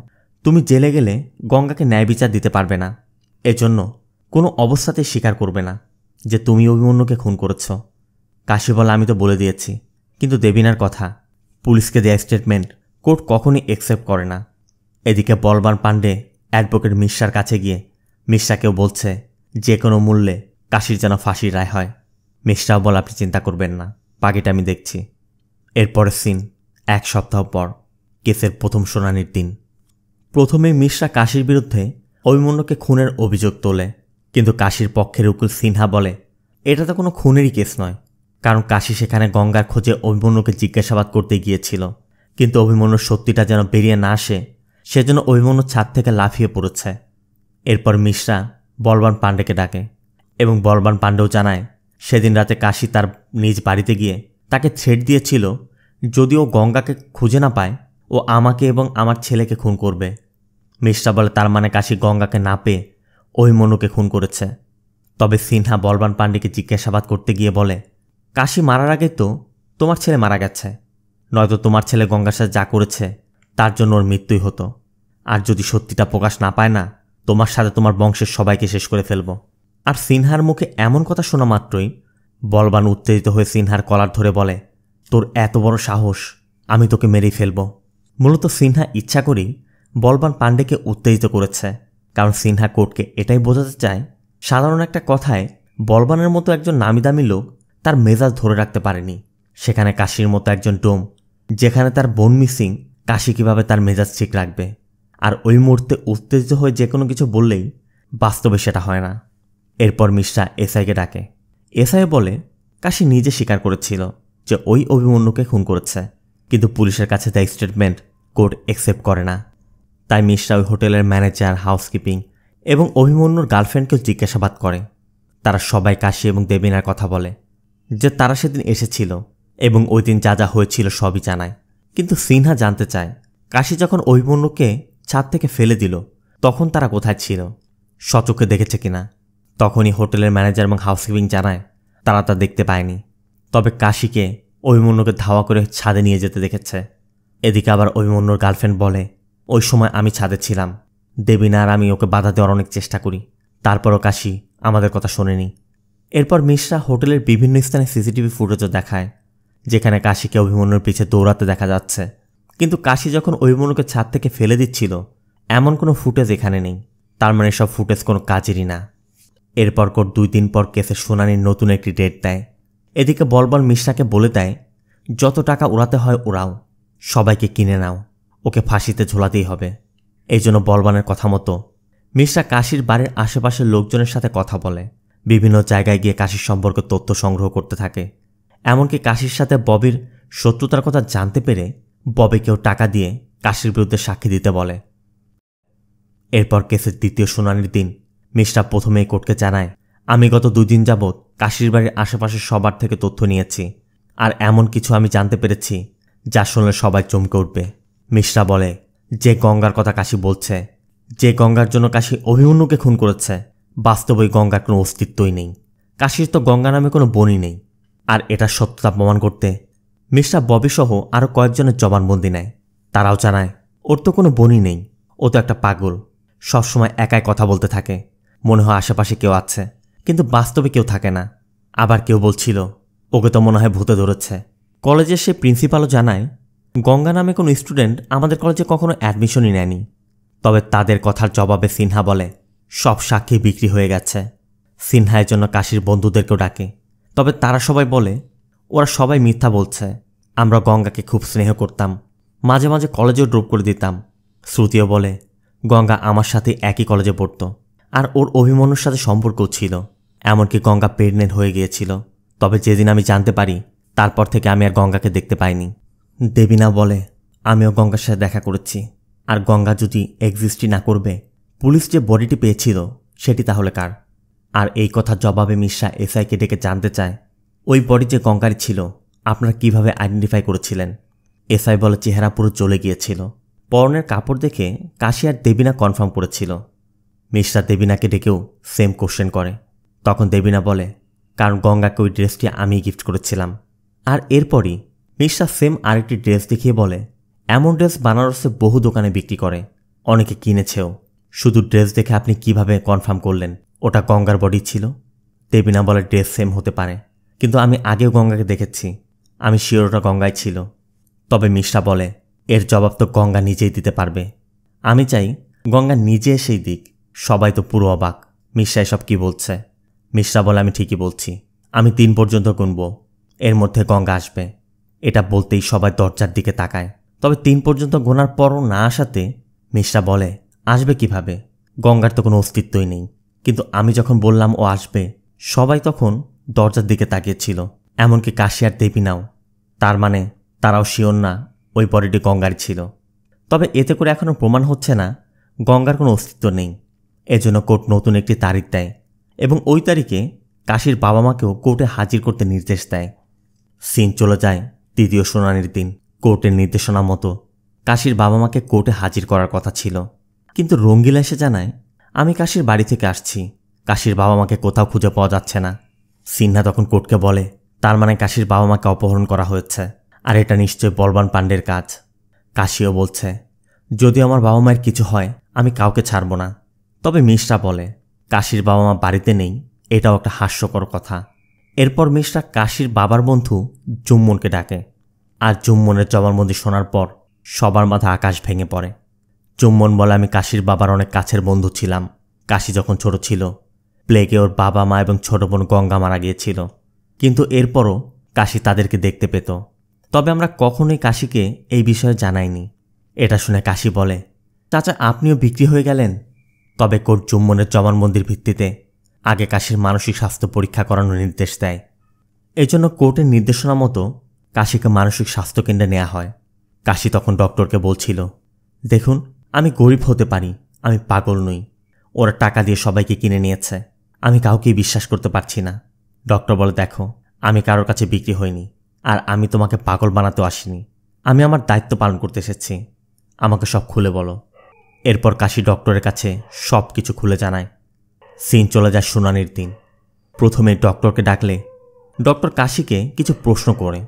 তুমি জেলে গেলে গঙ্গাকে ন্যায় বিচার দিতে পারবে না, এজন্য কোনো অবস্থাতেই স্বীকার করবে না যে তুমি অভিমন্যুকে খুন করেছ। কাশি বলে আমি তো বলে দিয়েছি, কিন্তু দেবিনার কথা, পুলিশকে দেয়া স্টেটমেন্ট কোর্ট কখনই অ্যাকসেপ্ট করে না। এদিকে বলবান পাণ্ডে অ্যাডভোকেট মিশ্রার কাছে গিয়ে মিশ্রাকেও বলছে যে কোনো মূল্যে কাশির যেন ফাঁসির রায় হয়। মিশ্রাও বলে আপনি চিন্তা করবেন না, বাকিটা আমি দেখছি। এরপরের সিন 1 সপ্তাহ পর, কেসের প্রথম শুনানির দিন। প্রথমে মিশ্রা কাশির বিরুদ্ধে অভিমন্যুকে খুনের অভিযোগ তোলে, কিন্তু কাশির পক্ষের উকিল সিনহা বলে এটা তো কোনো খুনেরই কেস নয়, কারণ কাশি সেখানে গঙ্গার খোঁজে অভিমন্যুকে জিজ্ঞাসাবাদ করতে গিয়েছিল, কিন্তু অভিমন্যুর সত্যিটা যেন বেরিয়ে না আসে সেজন্য অভিমন্যু ছাদ থেকে লাফিয়ে পড়েছে। এরপর মিশ্রা বলবান পাণ্ডেকে ডাকে, এবং বলবান পাণ্ডেও জানায় সেদিন রাতে কাশি তার নিজ বাড়িতে গিয়ে তাকে থ্রেট দিয়েছিল যদি ও গঙ্গাকে খুঁজে না পায় ও আমাকে এবং আমার ছেলেকে খুন করবে। মিশ্রা বলে তার মানে কাশি গঙ্গাকে না পেয়ে অভিমন্যুকে খুন করেছে। তবে সিনহা বলবান পাণ্ডেকে জিজ্ঞাসাবাদ করতে গিয়ে বলে কাশি মারার আগে তো তোমার ছেলে মারা গেছে, নয়তো তোমার ছেলে গঙ্গার সাথে যা করেছে তার জন্য ওর মৃত্যুই হতো, আর যদি সত্যিটা প্রকাশ না পায় না তোমার সাথে তোমার বংশের সবাইকে শেষ করে ফেলব। আর সিনহার মুখে এমন কথা শোনা মাত্রই বলবান উত্তেজিত হয়ে সিনহার কলার ধরে বলে তোর এত বড় সাহস, আমি তোকে মেরেই ফেলব। মূলত সিনহা ইচ্ছা করেই বলবান পাণ্ডেকে উত্তেজিত করেছে, কারণ সিনহা কোর্টকে এটাই বোঝাতে চায় সাধারণ একটা কথায় বলবানের মতো একজন নামিদামি লোক তার মেজাজ ধরে রাখতে পারেনি, সেখানে কাশির মতো একজন ডোম যেখানে তার বোন মিসিং, কাশি কিভাবে তার মেজাজ ঠিক রাখবে। আর ওই মুহূর্তে উত্তেজিত হয়ে যে কোনো কিছু বললেই বাস্তবে সেটা হয় না। এরপর মিশ্রা এসআইকে ডাকে। এসআই বলে কাশি নিজে স্বীকার করেছিল যে ওই অভিমন্যুকে খুন করেছে, কিন্তু পুলিশের কাছে তাই স্টেটমেন্ট কোর্ট অ্যাকসেপ্ট করে না। তাই মিশ্রা ওই হোটেলের ম্যানেজার, হাউসকিপিং এবং অভিমন্যুর গার্লফ্রেন্ডকেও জিজ্ঞাসাবাদ করে। তারা সবাই কাশি এবং দেবিনার কথা বলে যে তারা সেদিন এসেছিল এবং ওই দিন যা যা হয়েছিল সবই জানায়। কিন্তু সিনহা জানতে চায় কাশি যখন অভিমন্যুকে ছাদ থেকে ফেলে দিল তখন তারা কোথায় ছিল, সচক্ষে দেখেছে কিনা। তখনই হোটেলের ম্যানেজার এবং হাউসকিপিং জানায় তারা তা দেখতে পায়নি, তবে কাশিকে অভিমন্যুকে ধাওয়া করে ছাদে নিয়ে যেতে দেখেছে। এদিকে আবার অভিমন্যুর গার্লফ্রেন্ড বলে ওই সময় আমি ছাদে ছিলাম, দেবিনা আর আমি ওকে বাধা দেওয়ার অনেক চেষ্টা করি, তারপরও কাশি আমাদের কথা শোনেনি। এরপর মিশ্রা হোটেলের বিভিন্ন স্থানে সিসিটিভি ফুটেজও দেখায় যেখানে কাশিকে অভিমন্যুর পিছে দৌড়াতে দেখা যাচ্ছে, কিন্তু কাশি যখন অভিমন্যুকে ছাদ থেকে ফেলে দিচ্ছিল এমন কোনো ফুটেজ এখানে নেই, তার মানে সব ফুটেজ কোনো কাজেরই না। এরপর 2 দিন পর কেসের শুনানির নতুন একটি ডেট দেয়। এদিকে বলবল মিশ্রাকে বলে দেয় যত টাকা উড়াতে হয় উড়াও, সবাইকে কিনে নাও, ওকে ফাঁসিতে ঝোলাতেই হবে। এই জন্য বলবানের কথা মতো মিশ্রা কাশির বাড়ির আশেপাশের লোকজনের সাথে কথা বলে, বিভিন্ন জায়গায় গিয়ে কাশির সম্পর্কে তথ্য সংগ্রহ করতে থাকে। এমনকি কাশির সাথে ববির শত্রুতার কথা জানতে পেরে ববিকেও টাকা দিয়ে কাশির বিরুদ্ধে সাক্ষী দিতে বলে। এরপর কেসের দ্বিতীয় শুনানির দিন মিশ্রা প্রথমেই কোর্টকে জানায়, আমি গত 2 দিন যাবৎ কাশির বাড়ির আশেপাশে সবার থেকে তথ্য নিয়েছি, আর এমন কিছু আমি জানতে পেরেছি যা শুনলে সবাই চমকে উঠবে। মিশ্রা বলে, যে গঙ্গার কথা কাশি বলছে, যে গঙ্গার জন্য কাশি অভিমন্যুকে খুন করেছে, বাস্তবে গঙ্গার কোনো অস্তিত্বই নেই। কাশির তো গঙ্গা নামে কোনো বনই নেই। আর এটা সত্যতা প্রমাণ করতে মিশ্রা ববিসহ আরও কয়েকজনের জবানবন্দি নেয়। তারাও জানায় ওর তো কোনো বনই নেই, ও তো একটা পাগল, সবসময় একাই কথা বলতে থাকে, মনে হয় আশেপাশে কেউ আছে, কিন্তু বাস্তবে কেউ থাকে না। আবার কেউ বলছিল ওকে তো মনে হয় ভূতে ধরেছে। কলেজের সে প্রিন্সিপালও জানায়, গঙ্গা নামে কোনো স্টুডেন্ট আমাদের কলেজে কখনো অ্যাডমিশনই নেয়নি। তবে তাদের কথার জবাবে সিনহা বলে, সব সাক্ষী বিক্রি হয়ে গেছে। সিনহা এর জন্য কাশির বন্ধুদেরকেও ডাকে, তবে তারা সবাই বলে ওরা সবাই মিথ্যা বলছে। আমরা গঙ্গাকে খুব স্নেহ করতাম, মাঝে মাঝে কলেজেও ড্রপ করে দিতাম। শ্রুতিও বলে, গঙ্গা আমার সাথে একই কলেজে পড়ত, আর ওর অভিমন্যুর সাথে সম্পর্কও ছিল। এমনকি গঙ্গা প্রেগনেন্ট হয়ে গিয়েছিল। তবে যেদিন আমি জানতে পারি তারপর থেকে আমি আর গঙ্গাকে দেখতে পাইনি। দেবিনা বলে, আমিও গঙ্গার সাথে দেখা করেছি, আর গঙ্গা যদি এক্সিস্টই না করবে, পুলিশ যে বডিটি পেয়েছিল সেটি তাহলে কার? আর এই কথার জবাবে মিশ্রা এসআইকে ডেকে জানতে চায়, ওই বডি যে গঙ্গারই ছিল আপনারা কিভাবে আইডেন্টিফাই করেছিলেন? এসআই বলে, চেহারা পুরো জ্বলে গিয়েছিল, পরনের কাপড় দেখে কাশি আর দেবিনা কনফার্ম করেছিল। মিশ্রা দেবিনাকে ডেকেও সেম কোশ্চেন করে। তখন দেবিনা বলে, কারণ গঙ্গাকে ওই ড্রেসটি আমি গিফট করেছিলাম। আর এরপরই মিশ্রা সেম আরেকটি ড্রেস দেখিয়ে বলে, এমন ড্রেস বানারসে বহু দোকানে বিক্রি করে, অনেকে কিনেছেও। শুধু ড্রেস দেখে আপনি কিভাবে কনফার্ম করলেন ওটা গঙ্গার বডি ছিল? দেবিনা বলে, ড্রেস সেম হতে পারে, কিন্তু আমি আগেও গঙ্গাকে দেখেছি, আমি শিওর ওটা গঙ্গায় ছিল। তবে মিশ্রা বলে, এর জবাব তো গঙ্গা নিজেই দিতে পারবে। আমি চাই গঙ্গা নিজে সেই দিক। সবাই তো পুরো অবাক, মিশ্রা এসব কি বলছে? মিশ্রা বলে, আমি ঠিকই বলছি, আমি 3 পর্যন্ত গুনব, এর মধ্যে গঙ্গা আসবে। এটা বলতেই সবাই দরজার দিকে তাকায়। তবে 3 পর্যন্ত গোনার পরও না আসাতে মিশ্রা বলে, আসবে কিভাবে? গঙ্গার তো কোনো অস্তিত্বই নেই। কিন্তু আমি যখন বললাম ও আসবে, সবাই তখন দরজার দিকে তাকিয়েছিল, এমনকি কাশি আর দেবিনাও। তার মানে তারাও শিওর না ওই বডিটি গঙ্গার ছিল। তবে এতে করে এখনও প্রমাণ হচ্ছে না গঙ্গার কোনো অস্তিত্ব নেই। এজন্য কোর্ট নতুন একটি তারিখ দেয় এবং ওই তারিখে কাশির বাবা মাকেও কোর্টে হাজির করতে নির্দেশ দেয়। সিন চলে যায় তৃতীয় শুনানির দিন। কোর্টের নির্দেশনা মতো কাশির বাবা মাকে কোর্টে হাজির করার কথা ছিল, কিন্তু রঙ্গিলা এসে জানায়, আমি কাশির বাড়ি থেকে আসছি, কাশির বাবা মাকে কোথাও খুঁজে পাওয়া যাচ্ছে না। সিনহা তখন কোর্টকে বলে, তার মানে কাশির বাবা মাকে অপহরণ করা হয়েছে, আর এটা নিশ্চয় বলবান পাণ্ডের কাজ। কাশিও বলছে, যদি আমার বাবা মায়ের কিছু হয় আমি কাউকে ছাড়ব না। তবে মিশ্রা বলে, কাশির বাবা মা বাড়িতে নেই, এটাও একটা হাস্যকর কথা। এরপর মিশ্রা কাশির বাবার বন্ধু জুম্মনকে ডাকে, আর জুম্মনের জবানবন্দি শোনার পর সবার মাথা আকাশ ভেঙে পড়ে। জুম্মন বলে, আমি কাশির বাবার অনেক কাছের বন্ধু ছিলাম। কাশি যখন ছোট ছিল প্লেগে ওর বাবা মা এবং ছোট বোন গঙ্গা মারা গিয়েছিল, কিন্তু এরপরও কাশি তাদেরকে দেখতে পেত। তবে আমরা কখনোই কাশিকে এই বিষয়ে জানাইনি। এটা শুনে কাশি বলে, চাচা আপনিও বিক্রি হয়ে গেলেন? তবে কোর্ট জুম্মনের জবানবন্দির ভিত্তিতে আগে কাশির মানসিক স্বাস্থ্য পরীক্ষা করানোর নির্দেশ দেয়। এজন্য কোর্টের নির্দেশনা মতো কাশিকে মানসিক স্বাস্থ্যকেন্দ্রে নেওয়া হয়। কাশি তখন ডক্টরকে বলছিল, দেখুন আমি গরিব হতে পারি, আমি পাগল নই। ওরা টাকা দিয়ে সবাইকে কিনে নিয়েছে, আমি কাউকেই বিশ্বাস করতে পারছি না। ডক্টর বলে, দেখো আমি কারোর কাছে বিক্রি হইনি, আর আমি তোমাকে পাগল বানাতেও আসিনি, আমি আমার দায়িত্ব পালন করতে এসেছি, আমাকে সব খুলে বলো। এরপর কাশি ডক্টরের কাছে সব কিছু খুলে জানায়। সিন চলে যায় শুনানির দিন। প্রথমে ডক্টরকে ডাকলে ডক্টর কাশিকে কিছু প্রশ্ন করে।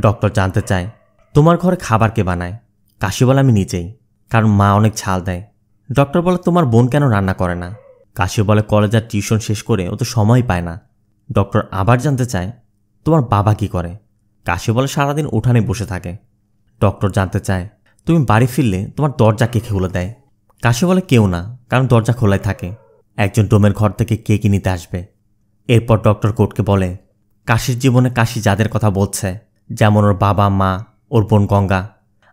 ডক্টর জানতে চায়, তোমার ঘরে খাবার কে বানায়? কাশি বলে, আমি নিজেই, কারণ মা অনেক ঝাল দেয়। ডক্টর বলে, তোমার বোন কেন রান্না করে না? কাশি বলে, কলেজ আর টিউশন শেষ করে ও তো সময় পায় না। ডক্টর আবার জানতে চায়, তোমার বাবা কি করে? কাশি বলে, সারাদিন উঠানে বসে থাকে। ডক্টর জানতে চায়, তুমি বাড়ি ফিরলে তোমার দরজা কে খুলে দেয়? কাশি বলে, কেউ না, কারণ দরজা খোলাই থাকে, একজন ডোমের ঘর থেকে কে কি নিতে আসবে। এরপর ডক্টর কোর্টকে বলে, কাশির জীবনে কাশি যাদের কথা বলছে, যেমন ওর বাবা মা, ওর বোন গঙ্গা,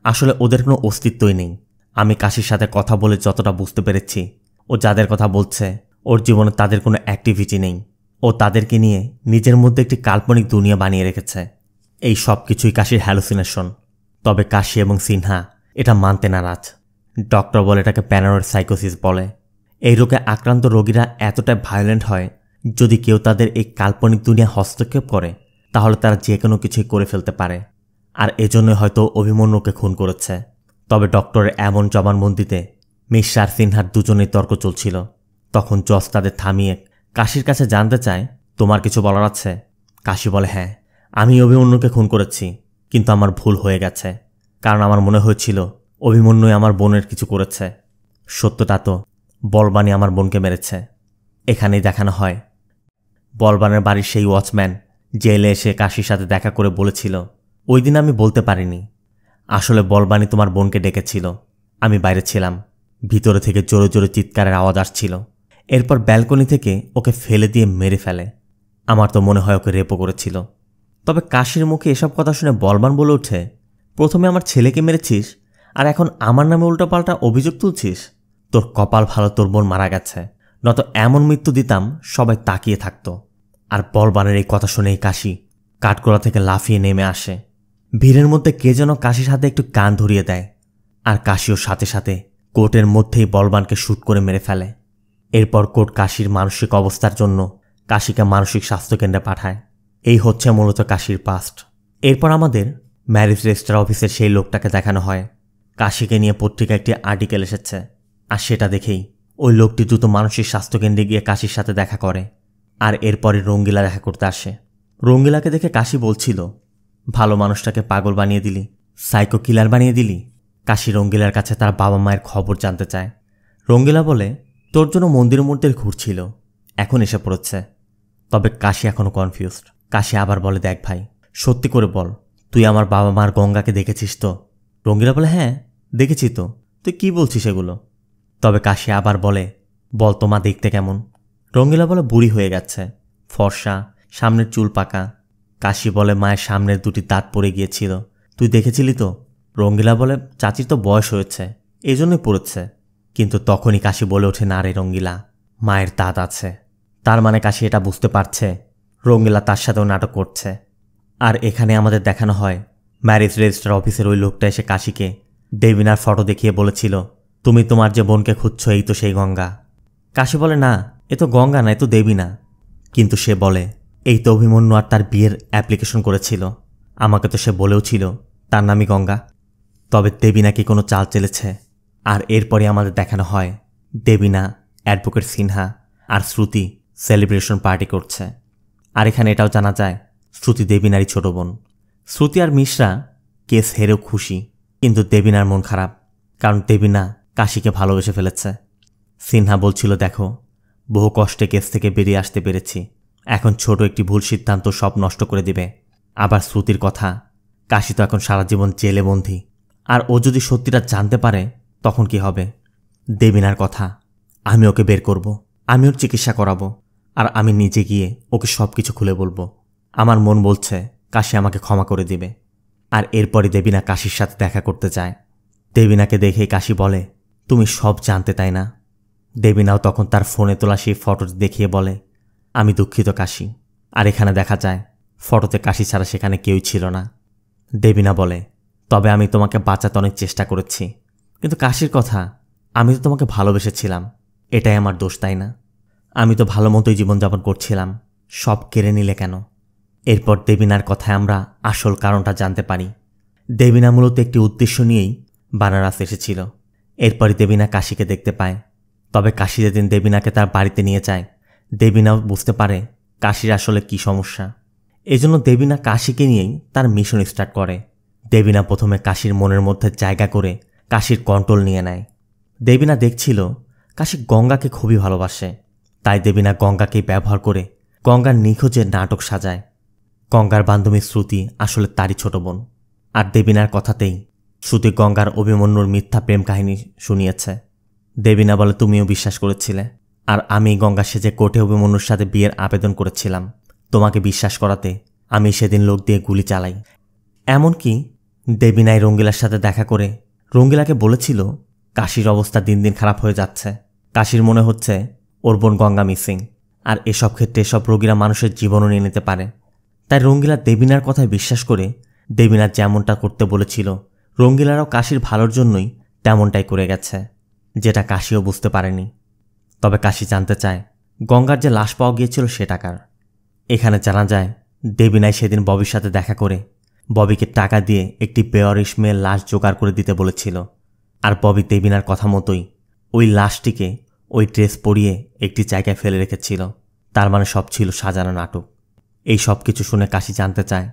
আসলে ওদের কোনো অস্তিত্বই নেই। আমি কাশির সাথে কথা বলে যতটা বুঝতে পেরেছি ও যাদের কথা বলছে ওর জীবনে তাদের কোনো অ্যাক্টিভিটি নেই। ও তাদেরকে নিয়ে নিজের মধ্যে একটি কাল্পনিক দুনিয়া বানিয়ে রেখেছে। এই সব কিছুই কাশির হ্যালুসিনেশন। তবে কাশি এবং সিনহা এটা মানতে নারাজ। ডক্টর বলে এটাকে প্যারানয়েড সাইকোসিস বলে। এই রোগে আক্রান্ত রোগীরা এতটাই ভায়োলেন্ট হয়, যদি কেউ তাদের এই কাল্পনিক দুনিয়া হস্তক্ষেপ করে তাহলে তারা যে কোনো কিছুই করে ফেলতে পারে। আর এজন্যই হয়তো অভিমন্যুকে খুন করেছে। তবে ডক্টরের এমন জবানবন্দিতে মিশ্রা আর সিনহার দুজনেই তর্ক চলছিল। তখন জজ তাদের থামিয়ে কাশির কাছে জানতে চায়, তোমার কিছু বলার আছে? কাশি বলে, হ্যাঁ, আমি অভিমন্যুকে খুন করেছি, কিন্তু আমার ভুল হয়ে গেছে, কারণ আমার মনে হয়েছিল অভিমন্যুই আমার বোনের কিছু করেছে। সত্যটা তো বলবানি আমার বোনকে মেরেছে। এখানেই দেখানো হয় বলবানের বাড়ির সেই ওয়াচম্যান জেলে এসে কাশির সাথে দেখা করে বলেছিল, ওই দিন আমি বলতে পারিনি, আসলে বলবানি তোমার বোনকে ডেকেছিল। আমি বাইরে ছিলাম, ভিতরে থেকে জোরে জোরে চিৎকারের আওয়াজ আসছিল। এরপর ব্যালকনি থেকে ওকে ফেলে দিয়ে মেরে ফেলে। আমার তো মনে হয় ওকে রেপও করেছিল। তবে কাশির মুখে এসব কথা শুনে বলবান বলে ওঠে, প্রথমে আমার ছেলেকে মেরেছিস আর এখন আমার নামে উল্টোপাল্টা অভিযোগ তুলছিস? তোর কপাল ভালো তোর বোন মারা গেছে, নত এমন মৃত্যু দিতাম সবাই তাকিয়ে থাকত। আর বলবানের এই কথা শুনেই কাশি কাঠগোড়া থেকে লাফিয়ে নেমে আসে। ভিড়ের মধ্যে কে যেন কাশির হাতে একটু কান ধরিয়ে দেয়, আর কাশিও সাথে সাথে কোর্টের মধ্যেই বলবানকে শ্যুট করে মেরে ফেলে। এরপর কোর্ট কাশির মানসিক অবস্থার জন্য কাশিকে মানসিক স্বাস্থ্যকেন্দ্রে পাঠায়। এই হচ্ছে মূলত কাশির পাস্ট। এরপর আমাদের ম্যারেজ রেজিস্ট্রার অফিসের সেই লোকটাকে দেখানো হয়। কাশিকে নিয়ে পত্রিকায় একটি আর্টিকেল এসেছে, আর সেটা দেখেই ওই লোকটি দ্রুত মানসিক স্বাস্থ্যকেন্দ্রে গিয়ে কাশির সাথে দেখা করে। আর এরপরে রঙ্গিলা দেখা করতে আসে। রঙ্গিলাকে দেখে কাশি বলছিল, ভালো মানুষটাকে পাগল বানিয়ে দিলি, সাইকো কিলার বানিয়ে দিলি। কাশি রঙ্গিলার কাছে তার বাবা মায়ের খবর জানতে চায়। রঙ্গিলা বলে, তোর জন্য মন্দিরের মধ্যে ঘুরছিল, এখন এসে পড়েছে। তবে কাশি এখনও কনফিউজড। কাশি আবার বলে, দেখ ভাই, সত্যি করে বল, তুই আমার বাবা মার গঙ্গাকে দেখেছিস তো? রঙ্গিলা বলে, হ্যাঁ দেখেছি তো, তুই কি বলছিস এগুলো? তবে কাশি আবার বলে, বল তো মা দেখতে কেমন? রঙ্গিলা বলে, বুড়ি হয়ে গেছে, ফর্সা, সামনের চুল পাকা। কাশি বলে, মায়ের সামনের দুটি দাঁত পড়ে গিয়েছিল, তুই দেখেছিলি তো? রঙ্গিলা বলে, চাচির তো বয়স হয়েছে, এজন্যই পড়েছে। কিন্তু তখনই কাশি বলে ওঠে, না রে রঙ্গিলা, মায়ের দাঁত আছে। তার মানে কাশি এটা বুঝতে পারছে রঙ্গিলা তার সাথেও নাটক করছে। আর এখানে আমাদের দেখানো হয় ম্যারেজ রেজিস্ট্রার অফিসের ওই লোকটা এসে কাশিকে দেবিনার ফটো দেখিয়ে বলেছিল, তুমি তোমার যে বোনকে খুঁজছো এই তো সেই গঙ্গা। কাশি বলে, না এ তো গঙ্গা না, এ তো দেবিনা। কিন্তু সে বলে, এই তো অভিমন্যু আর তার বিয়ের অ্যাপ্লিকেশন করেছিল, আমাকে তো সে বলেও ছিল তার নামই গঙ্গা। তবে দেবিনা কি কোনো চাল চেলেছে? আর এরপরে আমাদের দেখানো হয় দেবিনা, অ্যাডভোকেট সিনহা আর শ্রুতি সেলিব্রেশন পার্টি করছে। আর এখানে এটাও জানা যায় শ্রুতি দেবিনারই ছোট বোন। শ্রুতি আর মিশ্রা কেস হেরেও খুশি, কিন্তু দেবিনার মন খারাপ, কারণ দেবিনা কাশিকে ভালোবেসে ফেলেছে। সিনহা বলছিল, দেখো, বহু কষ্টে কেস থেকে বেরিয়ে আসতে পেরেছি, এখন ছোট একটি ভুল সিদ্ধান্ত সব নষ্ট করে দিবে। আবার শ্রুতির কথা, কাশি তো এখন সারা জীবন জেলে বন্দী, আর ও যদি সত্যিটা জানতে পারে তখন কি হবে? দেবিনার কথা, আমি ওকে বের করব, আমি ওর চিকিৎসা করাবো, আর আমি নিজে গিয়ে ওকে সব কিছু খুলে বলবো। আমার মন বলছে কাশি আমাকে ক্ষমা করে দিবে। আর এরপরই দেবিনা কাশির সাথে দেখা করতে যায়। দেবিনাকে দেখেই কাশি বলে, তুমি সব জানতে তাই না? দেবিনাও তখন তার ফোনে তোলা সেই ফটোটি দেখিয়ে বলে, আমি দুঃখিত কাশি। আর এখানে দেখা যায় ফটোতে কাশি ছাড়া সেখানে কেউই ছিল না। দেবিনা বলে, তবে আমি তোমাকে বাঁচাতে অনেক চেষ্টা করেছি, কিন্তু কাশির কথা, আমি তো তোমাকে ভালোবেসেছিলাম, এটাই আমার দোষ তাই না? আমি তো ভালো মতোই জীবনযাপন করছিলাম, সব কেড়ে নিলে কেন? এরপর দেবিনার কথায় আমরা আসল কারণটা জানতে পারি। দেবিনা মূলত একটি উদ্দেশ্য নিয়েই বানারস এসেছিল। এরপরই দেবিনা কাশিকে দেখতে পায়। তবে কাশি যেদিন দেবিনাকে তার বাড়িতে নিয়ে যায়, দেবিনাও বুঝতে পারে কাশির আসলে কি সমস্যা। এজন্য দেবিনা কাশিকে নিয়েই তার মিশন স্টার্ট করে। দেবিনা প্রথমে কাশির মনের মধ্যে জায়গা করে কাশির কন্ট্রোল নিয়ে নেয়। দেবিনা দেখছিল কাশি গঙ্গাকে খুবই ভালোবাসে, তাই দেবিনা গঙ্গাকেই ব্যবহার করে গঙ্গার নিখোঁজের নাটক সাজায়। গঙ্গার বান্ধবী শ্রুতি আসলে তারই ছোট বোন। আর দেবিনার কথাতেই শ্রুতি গঙ্গার অভিমন্যুর মিথ্যা প্রেম কাহিনী শুনিয়েছে। দেবিনা বলে, তুমিও বিশ্বাস করেছিলে, আর আমি গঙ্গা সেজে কোর্টে অভিমন্যুর সাথে বিয়ের আবেদন করেছিলাম। তোমাকে বিশ্বাস করাতে আমি সেদিন লোক দিয়ে গুলি চালাই। এমনকি দেবিনাই রঙ্গিলার সাথে দেখা করে রঙ্গিলাকে বলেছিল কাশির অবস্থা দিন দিন খারাপ হয়ে যাচ্ছে, কাশির মনে হচ্ছে ওর বোন গঙ্গা মিসিং, আর এসব ক্ষেত্রে এসব রোগীরা মানুষের জীবনও নিয়ে নিতে পারে। তাই রঙ্গিলা দেবিনার কথায় বিশ্বাস করে দেবিনা যেমনটা করতে বলেছিল রঙ্গিলারাও কাশির ভালোর জন্যই তেমনটাই করে গেছে, যেটা কাশিও বুঝতে পারেনি। তবে কাশি জানতে চায় গঙ্গার যে লাশ পাওয়া গিয়েছিল সেটা কার। এখানে জানা যায় দেবিনাই সেদিন ববির সাথে দেখা করে ববিকে টাকা দিয়ে একটি বেওয়ারিশ মেয়ের লাশ জোগাড় করে দিতে বলেছিল, আর ববি দেবিনার কথা মতোই ওই লাশটিকে ওই ড্রেস পরিয়ে একটি জায়গায় ফেলে রেখেছিল। তার মানে সব ছিল সাজানো নাটক। এই সব কিছু শুনে কাশি জানতে চায়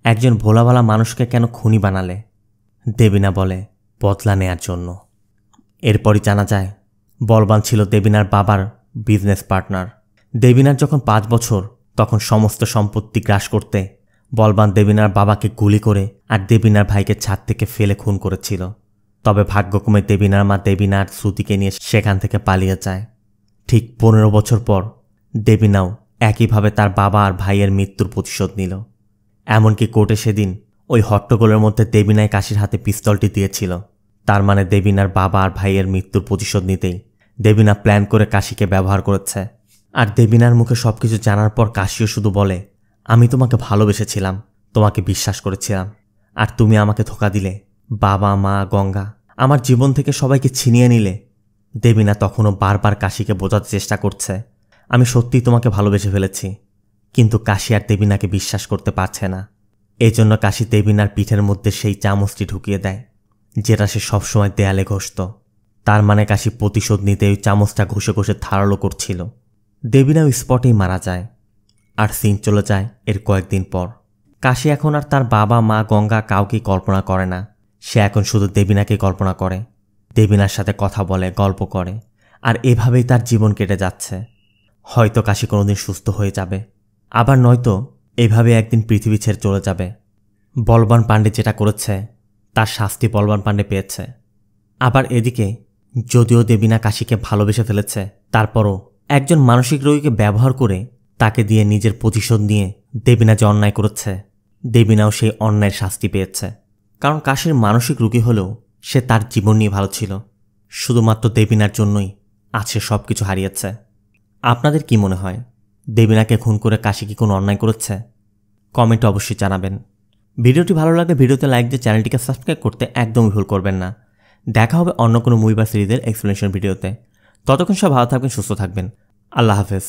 একজন ভোলাভালা মানুষকে কেন খুনি বানালে। দেবিনা বলে বদলা নেয়ার জন্য। এরপরই জানা যায় বলবান ছিল দেবিনার বাবার বিজনেস পার্টনার। দেবিনার যখন 5 বছর তখন সমস্ত সম্পত্তি গ্রাস করতে বলবান দেবিনার বাবাকে গুলি করে আর দেবিনার ভাইকে ছাদ থেকে ফেলে খুন করেছিল। তবে ভাগ্যক্রমে দেবিনার মা দেবিনার শ্রুতিকে নিয়ে সেখান থেকে পালিয়ে যায়। ঠিক 15 বছর পর দেবিনাও একইভাবে তার বাবা আর ভাইয়ের মৃত্যুর প্রতিশোধ নিল। এমনকি কোর্টে সেদিন ওই হট্টগোলের মধ্যে দেবিনাই কাশির হাতে পিস্তলটি দিয়েছিল। তার মানে দেবিনার বাবা আর ভাইয়ের মৃত্যুর প্রতিশোধ নিতেই দেবিনা প্ল্যান করে কাশিকে ব্যবহার করেছে। আর দেবিনার মুখে সবকিছু জানার পর কাশিও শুধু বলে, আমি তোমাকে ভালোবেসেছিলাম, তোমাকে বিশ্বাস করেছিলাম, আর তুমি আমাকে ধোঁকা দিলে। বাবা মা গঙ্গা আমার জীবন থেকে সবাইকে ছিনিয়ে নিলে। দেবিনা তখনও বারবার কাশিকে বোঝাতে চেষ্টা করছে, আমি সত্যিই তোমাকে ভালোবেসে ফেলেছি। কিন্তু কাশি আর দেবিনাকে বিশ্বাস করতে পারছে না। এজন্য কাশি দেবিনার পিঠের মধ্যে সেই চামচটি ঢুকিয়ে দেয়, যেটা সে সবসময় দেয়ালে ঘষত। তার মানে কাশি প্রতিশোধ নিতে ওই চামচটা ঘষে ঘষে ধারালো করছিল। দেবিনা ওই স্পটেই মারা যায়। আর সিন চলে যায় এর কয়েকদিন পর। কাশি এখন আর তার বাবা মা গঙ্গা কাউকেই কল্পনা করে না। সে এখন শুধু দেবিনাকে কল্পনা করে, দেবিনার সাথে কথা বলে, গল্প করে, আর এভাবেই তার জীবন কেটে যাচ্ছে। হয়তো কাশি কোনোদিন সুস্থ হয়ে যাবে, আবার নয়তো এভাবে একদিন পৃথিবী ছেড়ে চলে যাবে। বলবান পাণ্ডে যেটা করেছে তার শাস্তি বলবান পাণ্ডে পেয়েছে। আবার এদিকে যদিও দেবিনা কাশিকে ভালোবেসে ফেলেছে, তারপরও একজন মানসিক রোগীকে ব্যবহার করে তাকে দিয়ে নিজের প্রতিশোধ নিয়ে দেবিনা যে অন্যায় করেছে, দেবিনাও সেই অন্যায়ের শাস্তি পেয়েছে। কারণ কাশির মানসিক রোগী হলেও সে তার জীবন নিয়ে ভালো ছিল। শুধুমাত্র দেবিনার জন্যই আছে সব কিছু হারিয়েছে। আপনাদের কি মনে হয়, দেবিনাকে খুন করে কাশি কি কোনো অন্যায় করেছে? কমেন্টে অবশ্যই জানাবেন। ভিডিওটি ভালো লাগলে ভিডিওতে লাইক দিয়ে চ্যানেলটিকে সাবস্ক্রাইব করতে একদমই ভুল করবেন না। দেখা হবে অন্য কোনো মুভি বা সিরিজের এক্সপ্লেনেশন ভিডিওতে। ততক্ষণ সব ভালো থাকবেন, সুস্থ থাকবেন। আল্লাহ হাফেজ।